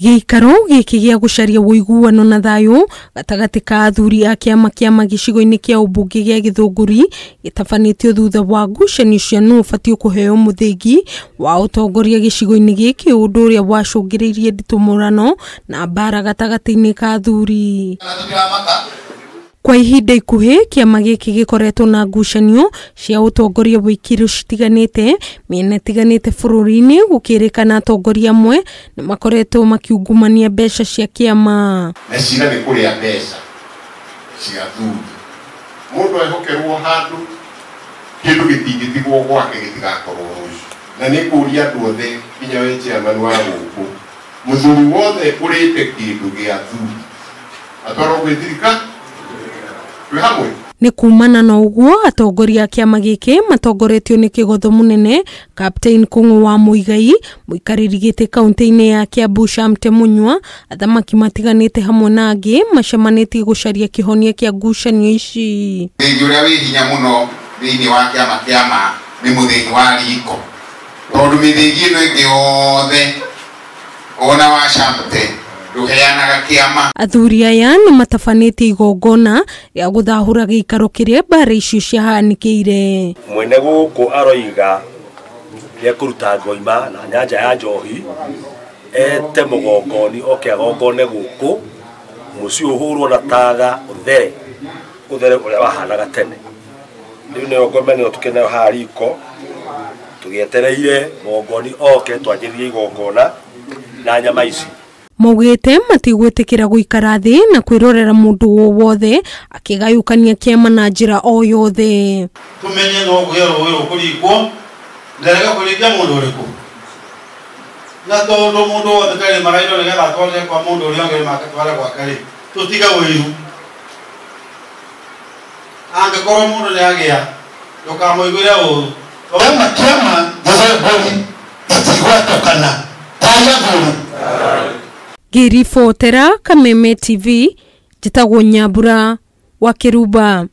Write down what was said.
Gĩikaro gĩkĩ gĩa gũcaria ũiguano na thayũ gatagatĩ ka athuri a kĩama gĩcigo-inĩ kĩa ũmbunge gĩa Gĩthũngũri gĩtabanĩtio thutha wa ngucanio cia nũ ũbatiĩ kũheo mũthĩgi wa ũtongoria gĩcigo-inĩ gĩkĩ, ũndũ ũrĩa wacũngĩrĩirie nditumũrano na mbara gatagatĩ-inĩ ka athuri. Kwa ihinda ikuhĩ kĩama gĩkĩ gĩkoretwo na ngucanio cia ũtongoria wa ikĩro citiganĩte mĩena ĩtiganĩte bũrũri-inĩ, gũkĩrĩkana atongoria amwe nĩ makoretwo makiungumania mbeca cia kĩama. Mecira nĩ kũrĩa mbeca cia athuri. Mũndũ ehokerwo handũ kĩndũ gĩtingĩtigwo gwake gĩtigakorwo rũciũ. Na nĩ kũria andũ othe nginya we chairman wa gũkũ, mũthuri wothe ũrĩte kĩndũ gĩa athuri atwarwo gwĩ thirikari. Nĩ kumana na ũguo atongoria a kĩama gĩkĩ matongoretio nĩ kĩgotho mũnene Captain Kũng'ũ wa Mũigai, mũikarĩri gĩtĩ kaunti-inĩ ya Kiambu Shamte Munywa, athamaki matiganĩte hamwe na angĩ macemanĩtie gũcaria kĩhonia kĩa ngucanio ici. Mũthĩgi ũrĩa wĩ hinya mũno thĩinĩ wa kĩama nĩ mũthĩgi wa riko, tondũ mĩthĩgi ĩno ĩngĩ yothe ona wa Shamte athuri aya nĩ matabanĩtie igongona rĩa gũthahũra gĩikaro kĩrĩa mbara icio ciahanĩkĩire. Mwene gũkũ aroiga nĩ kũruta ngoima na nyanja ya njohi ete mũgongoni oke agongone gũkũ mũciĩ ũhũrwo na taga ũthere ũrĩa wahanaga tene. Rĩu nĩyo ngomenyo tũkenayo haha riko tũgĩetereire mũgongoni oke twanjĩrĩrie igongona na nyama ici. Maugĩte matigwĩtĩkĩra gũikara thĩ na kwĩrorera mũndũ wothe akĩgayũkania kĩama na njĩra o yothe. Tumenye no gwĩrwo kũrikwo ndarega kũrĩkia mũndũ ũrĩkũ, na tondũ mũndũ wothe karĩ marairo nĩgetha atware kwa mũndũ ũrĩa ũngĩ makatwara gwake rĩ, tũtiga ũiru. Angĩkorwo mũndũ nĩ agĩa ndũkamũiguĩre ũũru. Kĩama gĩthũngũri gĩtigwatũkana tayagũrũ. Ngĩribotera Kameme TV, njĩtagwo Nyambura wa Kĩrumba.